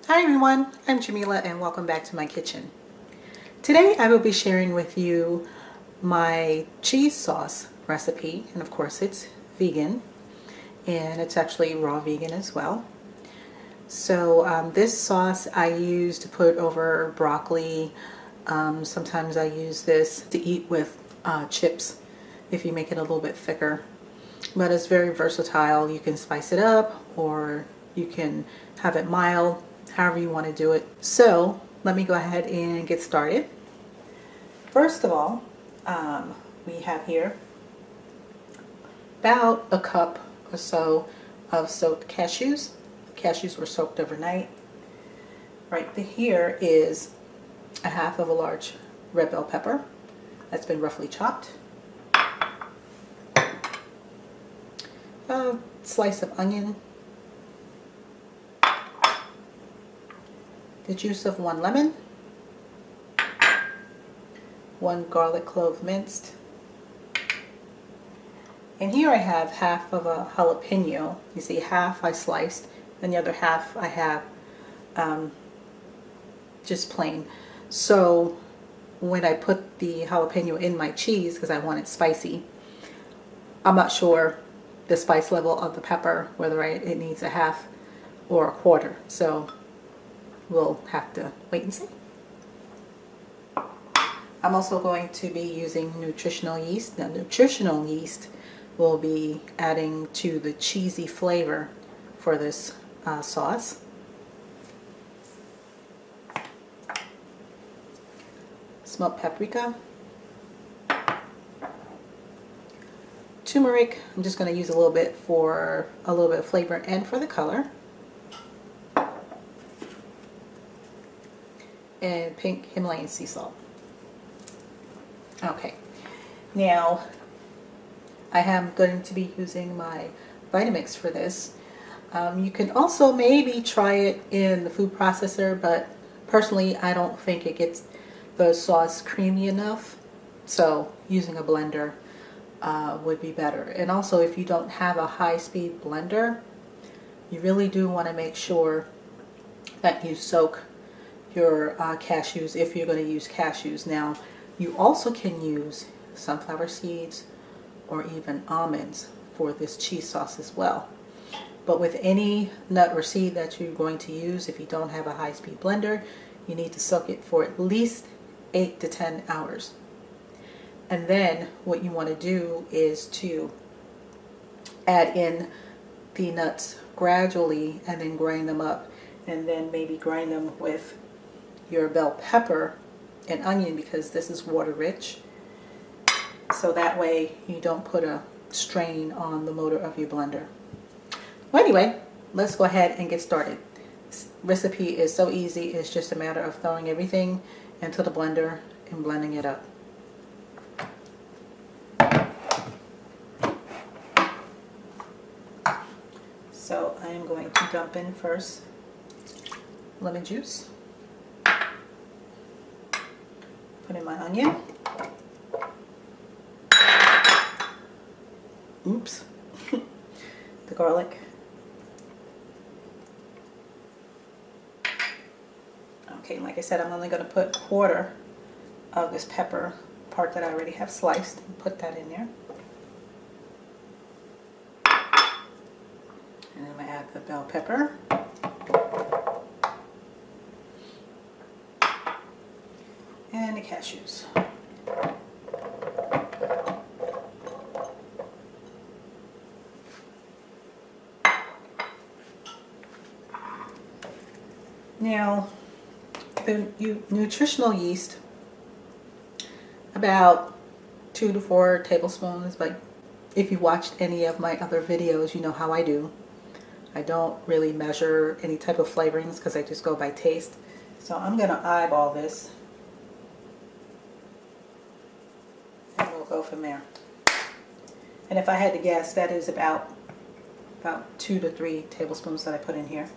Hi everyone, I'm Jameelah and welcome back to my kitchen. Today I will be sharing with you my cheese sauce recipe, and of course it's vegan and it's actually raw vegan as well. So this sauce I use to put over broccoli. Sometimes I use this to eat with chips if you make it a little bit thicker. But it's very versatile. You can spice it up or you can have it mild, however you want to do it. So let me go ahead and get started. First of all, we have here about a cup or so of soaked cashews. Cashews were soaked overnight. Right here is a half of a large red bell pepper that's been roughly chopped. A slice of onion, the juice of 1 lemon, 1 garlic clove minced, and here I have half of a jalapeno. You see, half I sliced and the other half I have just plain. So when I put the jalapeno in my cheese, because I want it spicy, I'm not sure the spice level of the pepper, whether it needs a half or a quarter. So we'll have to wait and see. I'm also going to be using nutritional yeast. Now, nutritional yeast will be adding to the cheesy flavor for this sauce. Smoked paprika. Turmeric, I'm just going to use a little bit for a little bit of flavor and for the color. And pink Himalayan sea salt. Okay, now I am going to be using my Vitamix for this. You can also maybe try it in the food processor, but personally I don't think it gets the sauce creamy enough, so using a blender would be better. And also, if you don't have a high-speed blender, you really do want to make sure that you soak your cashews if you're going to use cashews. Now, you also can use sunflower seeds or even almonds for this cheese sauce as well. But with any nut or seed that you're going to use, if you don't have a high-speed blender, you need to soak it for at least 8 to 10 hours. And then what you want to do is to add in the nuts gradually and then grind them up, and then maybe grind them with your bell pepper and onion, because this is water rich, so that way you don't put a strain on the motor of your blender. Well, anyway, let's go ahead and get started. This recipe is so easy. It's just a matter of throwing everything into the blender and blending it up. So I am going to dump in first lemon juice, put in my onion, oops, the garlic, okay, like I said, I'm only going to put 1/4 of this pepper, part that I already have sliced, and put that in there. And I'm going to add the bell pepper. And the cashews. Now, the nutritional yeast, about 2 to 4 tablespoons, but if you watched any of my other videos, you know how I do. I don't really measure any type of flavorings because I just go by taste. So I'm going to eyeball this, and we'll go from there. And if I had to guess, that is about 2 to 3 tablespoons that I put in here.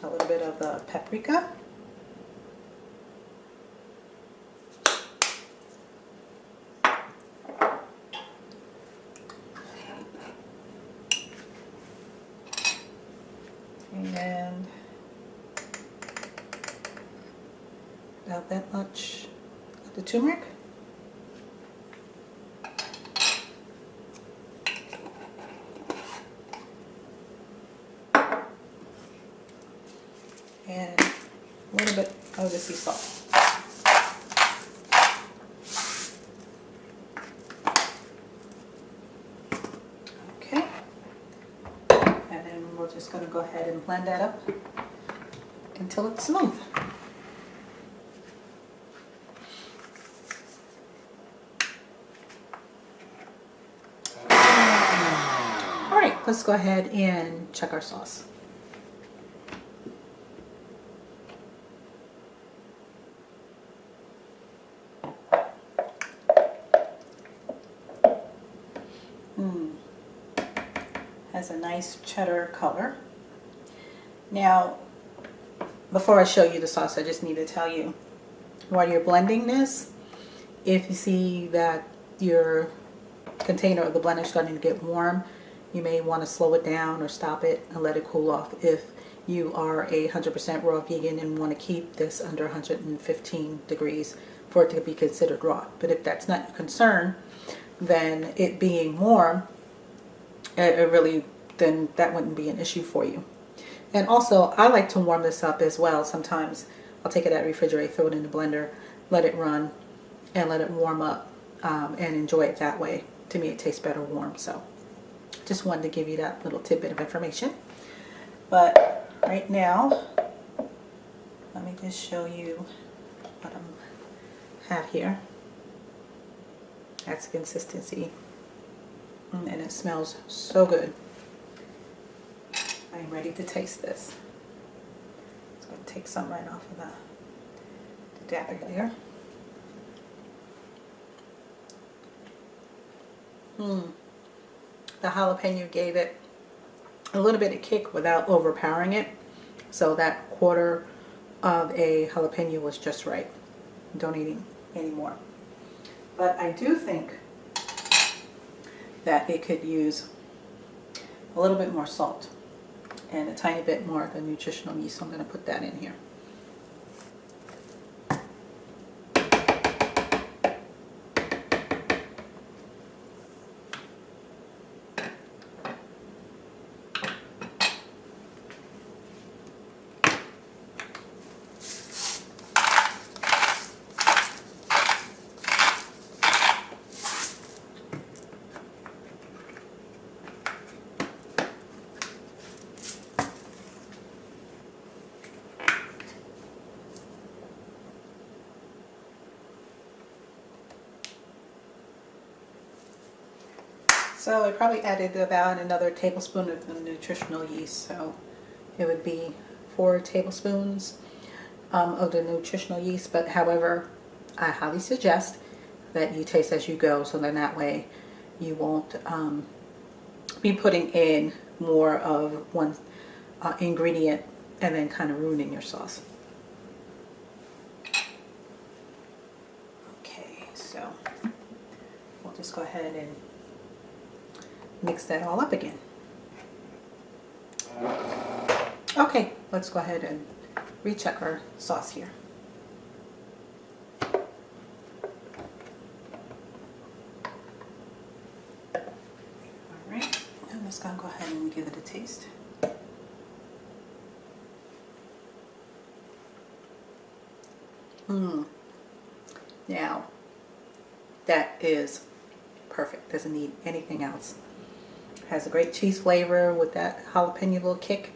A little bit of the paprika. And about that much of the turmeric. And a little bit of the sea salt. Okay. And then we're just going to go ahead and blend that up until it's smooth. All right, let's go ahead and check our sauce. Has a nice cheddar color. Now, before I show you the sauce, I just need to tell you, while you're blending this, if you see that your container or the blender is starting to get warm, you may want to slow it down or stop it and let it cool off if you are a 100% raw vegan and want to keep this under 115 degrees for it to be considered raw. But if that's not your concern, then it being warm, then that wouldn't be an issue for you. And also, I like to warm this up as well. Sometimes I'll take it out of the refrigerator, throw it in the blender, let it run, and let it warm up, and enjoy it that way. To me, it tastes better warm. So just wanted to give you that little tidbit of information. But right now, let me just show you what I have here. That's the consistency. And it smells so good. I'm ready to taste this. Just going to take some right off of the dagger there. The jalapeno gave it a little bit of kick without overpowering it. So that quarter of a jalapeno was just right. Don't need any more. But I do think that it could use a little bit more salt and a tiny bit more of the nutritional yeast. So I'm going to put that in here. So I probably added about another tablespoon of the nutritional yeast. So it would be 4 tablespoons of the nutritional yeast. But however, I highly suggest that you taste as you go, so then that way you won't be putting in more of one ingredient and then kind of ruining your sauce. Okay, so we'll just go ahead and mix that all up again. Okay, let's go ahead and recheck our sauce here. Alright, I'm just going to go ahead and give it a taste. Now, that is perfect. Doesn't need anything else. Has a great cheese flavor with that jalapeno little kick.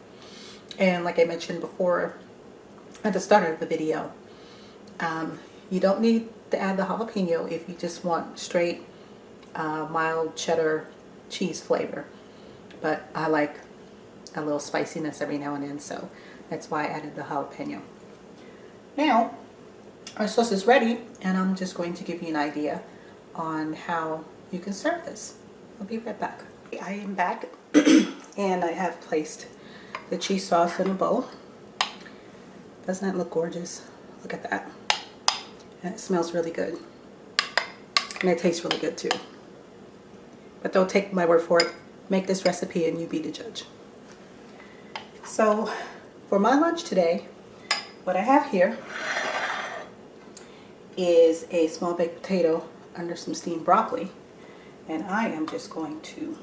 And like I mentioned before at the start of the video, you don't need to add the jalapeno if you just want straight mild cheddar cheese flavor. But I like a little spiciness every now and then, so that's why I added the jalapeno. Now, our sauce is ready, and I'm just going to give you an idea on how you can serve this. I'll be right back. I am back, and I have placed the cheese sauce in a bowl. Doesn't that look gorgeous? Look at that. And it smells really good. And it tastes really good too. But don't take my word for it. Make this recipe and you be the judge. So for my lunch today, what I have here is a small baked potato under some steamed broccoli, and I am just going to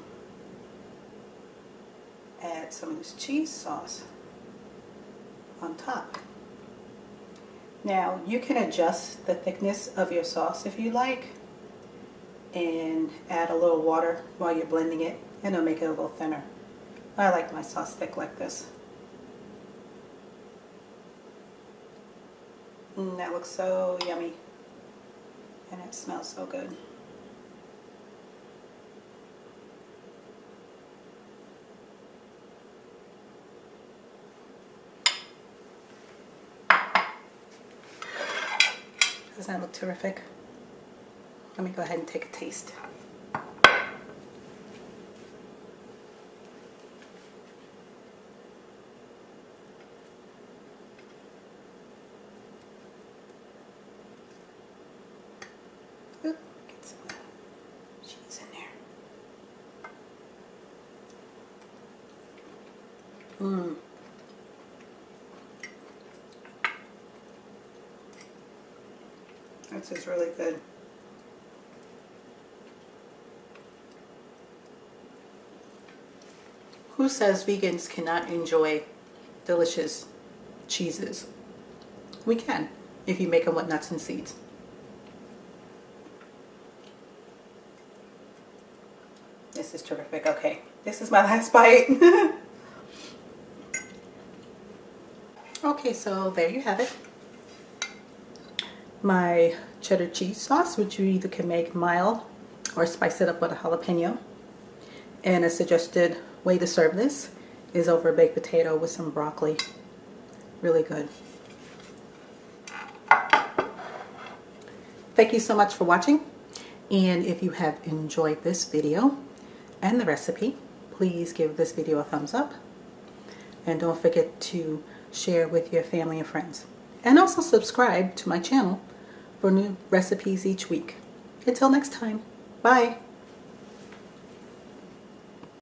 add some of this cheese sauce on top. Now you can adjust the thickness of your sauce if you like, and add a little water while you're blending it, and it'll make it a little thinner. I like my sauce thick like this. That looks so yummy, and it smells so good. Doesn't that look terrific? Let me go ahead and take a taste. Oop, get some cheese in there. Mmm. This is really good. Who says vegans cannot enjoy delicious cheeses? We can, if you make them with nuts and seeds. This is terrific. Okay, this is my last bite. Okay, so there you have it. My cheddar cheese sauce, which you either can make mild or spice it up with a jalapeno. And a suggested way to serve this is over a baked potato with some broccoli. Really good. Thank you so much for watching. And if you have enjoyed this video and the recipe, please give this video a thumbs up. And don't forget to share with your family and friends. And also subscribe to my channel for new recipes each week. Until next time, bye.